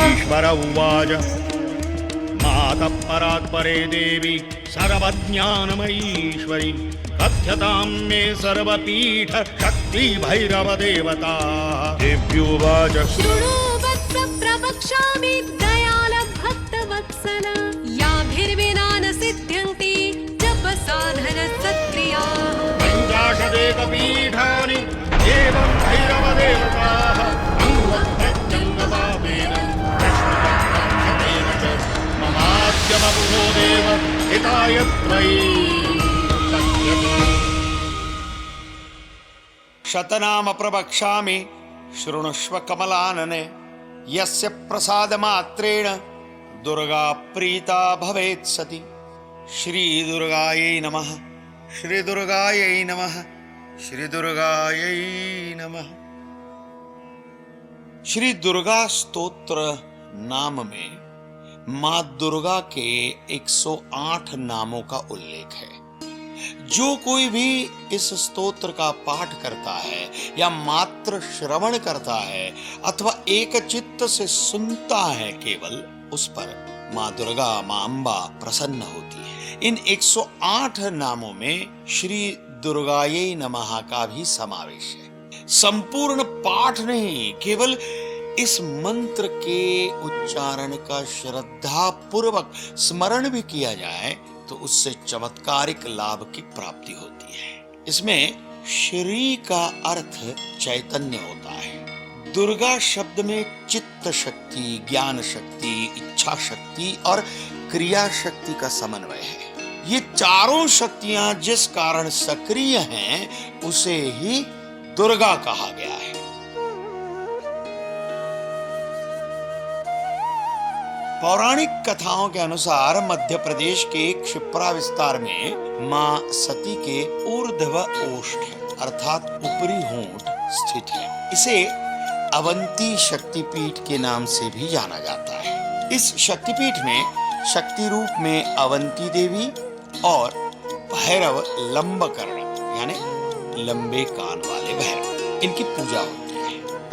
ईश्वर उवाच मातः परात्परे देवी सर्वज्ञानमयीश्वरी कथ्यतां मे सर्वपीठ शक्ति भैरव देवता देव्युवाच शृणु वत्स प्रवक्ष्यामि दयाल भक्तवत्सल याभिर्विना न सिद्ध्यन्ति जप साधन सत्क्रियाः पञ्चाशदेकपीठानि एवं भैरव देवताः अंगप्रत्यङ्गपापेन कृष्णचक्रक्षतेन च ममाद्यमबुधो देव हिताय त्वयि शतनाम प्रवक्ष्यामि शृणुष्व कमलानने यस्य प्रसादमात्रेण दुर्गा प्रीता भवेत् सति। श्री दुर्गायै नमः, श्री दुर्गायै नमः, श्री दुर्गायै नमः। श्री दुर्गा स्तोत्र नाम में मां दुर्गा के 108 नामों का उल्लेख है। जो कोई भी इस स्तोत्र का पाठ करता है या मात्र श्रवण करता है अथवा एक चित्त से सुनता है केवल, उस पर मां दुर्गा, मां अम्बा प्रसन्न होती है। इन 108 नामों में श्री दुर्गायै नमः का भी समावेश है। संपूर्ण पाठ नहीं, केवल इस मंत्र के उच्चारण का श्रद्धा पूर्वक स्मरण भी किया जाए तो उससे चमत्कारिक लाभ की प्राप्ति होती है। इसमें श्री का अर्थ चैतन्य होता है। दुर्गा शब्द में चित्त शक्ति, ज्ञान शक्ति, इच्छा शक्ति और क्रिया शक्ति का समन्वय है। ये चारों शक्तियां जिस कारण सक्रिय हैं उसे ही दुर्गा कहा गया है। पौराणिक कथाओं के अनुसार मध्य प्रदेश के क्षिप्रा विस्तार में मां सती के ऊर्ध्व ओष्ठ अर्थात ऊपरी होंठ स्थित है। इसे अवंती शक्तिपीठ के नाम से भी जाना जाता है। इस शक्तिपीठ में शक्ति रूप में अवंती देवी और भैरव लंबकर्ण यानी लंबे कान वाले भैरव, इनकी पूजा होती है।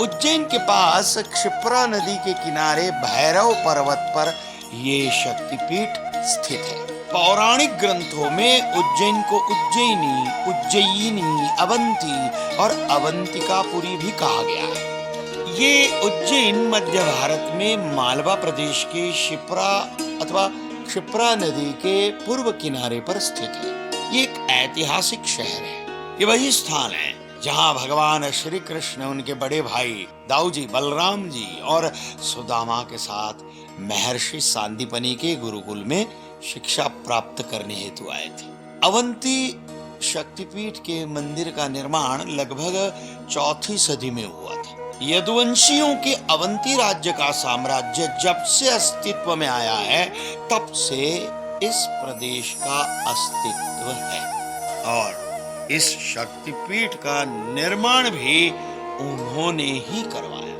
उज्जैन के पास क्षिप्रा नदी के किनारे भैरव पर्वत पर ये शक्तिपीठ स्थित है। पौराणिक ग्रंथों में उज्जैन को उज्जैनी, उज्जयिनी, अवंती और अवंतिकापुरी भी कहा गया है। ये उज्जैन मध्य भारत में मालवा प्रदेश के शिप्रा अथवा क्षिप्रा नदी के पूर्व किनारे पर स्थित है। ये एक ऐतिहासिक शहर है। ये वही स्थान है जहां भगवान श्री कृष्ण उनके बड़े भाई दाऊजी, बलराम जी और सुदामा के साथ महर्षि सांदीपनि के गुरुकुल में शिक्षा प्राप्त करने हेतु आए थे। अवंती शक्तिपीठ के मंदिर का निर्माण लगभग 4वीं सदी में हुआ था। यदुवंशियों के अवंती राज्य का साम्राज्य जब से अस्तित्व में आया है तब से इस प्रदेश का अस्तित्व है और इस शक्तिपीठ का निर्माण भी उन्होंने ही करवाया।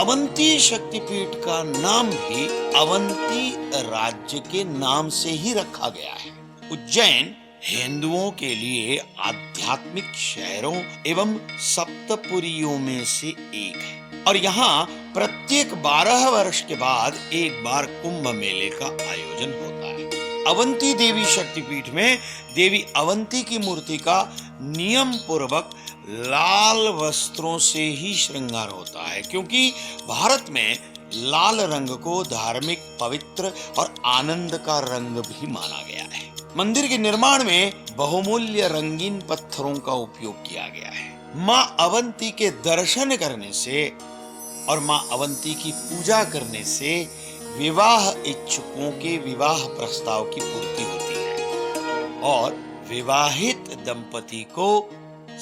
अवंती शक्तिपीठ का नाम भी अवंती राज्य के नाम से ही रखा गया है। उज्जैन हिंदुओं के लिए आध्यात्मिक शहरों एवं सप्तपुरियों में से एक है और यहाँ प्रत्येक 12 वर्ष के बाद एक बार कुंभ मेले का आयोजन होता है। अवंती देवी शक्तिपीठ में देवी अवंती की मूर्ति का नियम पूर्वक लाल वस्त्रों से ही श्रृंगार होता है, क्योंकि भारत में लाल रंग को धार्मिक, पवित्र और आनंद का रंग भी माना गया है। मंदिर के निर्माण में बहुमूल्य रंगीन पत्थरों का उपयोग किया गया है। मां अवंती के दर्शन करने से और मां अवंती की पूजा करने से विवाह इच्छुकों के विवाह प्रस्ताव की पूर्ति होती है और विवाहित दंपति को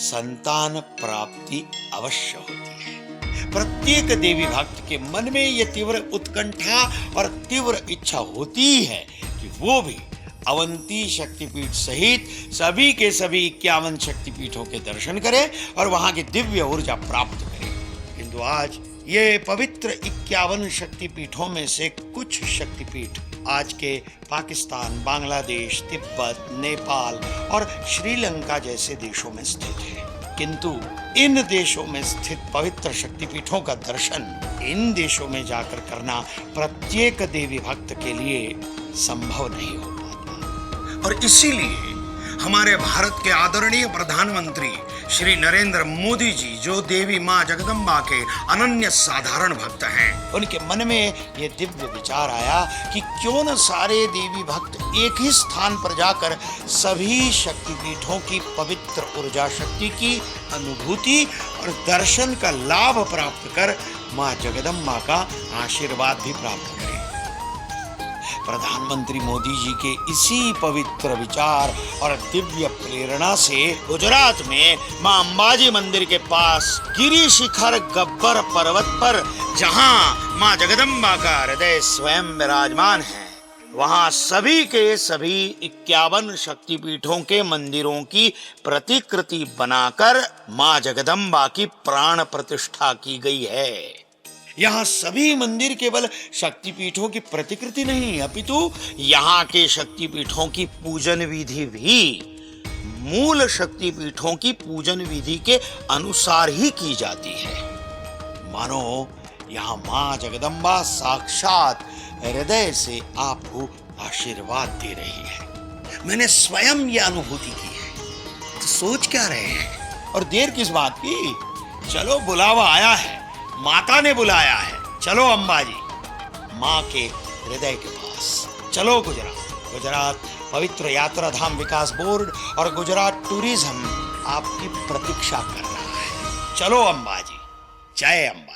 संतान प्राप्ति अवश्य होती है। प्रत्येक देवी भक्त के मन में यह तीव्र उत्कंठा और तीव्र इच्छा होती है कि वो भी अवंती शक्तिपीठ सहित सभी के सभी 51 शक्तिपीठों के दर्शन करे और वहां की दिव्य ऊर्जा प्राप्त करे। किंतु आज ये पवित्र 51 शक्तिपीठों में से कुछ शक्तिपीठ आज के पाकिस्तान, बांग्लादेश, तिब्बत, नेपाल और श्रीलंका जैसे देशों में स्थित है। किंतु इन देशों में स्थित पवित्र शक्तिपीठों का दर्शन इन देशों में जाकर करना प्रत्येक देवी भक्त के लिए संभव नहीं हो पाता। और इसीलिए हमारे भारत के आदरणीय प्रधानमंत्री श्री नरेंद्र मोदी जी, जो देवी मां जगदम्बा के अनन्य साधारण भक्त हैं, उनके मन में यह दिव्य विचार आया कि क्यों न सारे देवी भक्त एक ही स्थान पर जाकर सभी शक्तिपीठों की पवित्र ऊर्जा शक्ति की अनुभूति और दर्शन का लाभ प्राप्त कर मां जगदम्बा का आशीर्वाद भी प्राप्त करें। प्रधानमंत्री मोदी जी के इसी पवित्र विचार और दिव्य प्रेरणा से गुजरात में मां अंबाजी मंदिर के पास गिरी शिखर गब्बर पर्वत पर, जहां मां जगदम्बा का हृदय स्वयं विराजमान है, वहां सभी के सभी 51 शक्तिपीठों के मंदिरों की प्रतिकृति बनाकर मां जगदम्बा की प्राण प्रतिष्ठा की गई है। यहाँ सभी मंदिर केवल शक्तिपीठों की प्रतिकृति नहीं, अपितु यहाँ के शक्तिपीठों की पूजन विधि भी मूल शक्तिपीठों की पूजन विधि के अनुसार ही की जाती है। मानो यहाँ मां जगदम्बा साक्षात हृदय से आपको आशीर्वाद दे रही है। मैंने स्वयं यह अनुभूति की है, तो सोच क्या रहे हैं और देर किस बात की? चलो, बुलावा आया है, माता ने बुलाया है। चलो अंबाजी, माँ के हृदय के पास चलो। गुजरात पवित्र यात्रा धाम विकास बोर्ड और गुजरात टूरिज्म आपकी प्रतीक्षा कर रहा है। चलो अंबाजी, जय अंबा।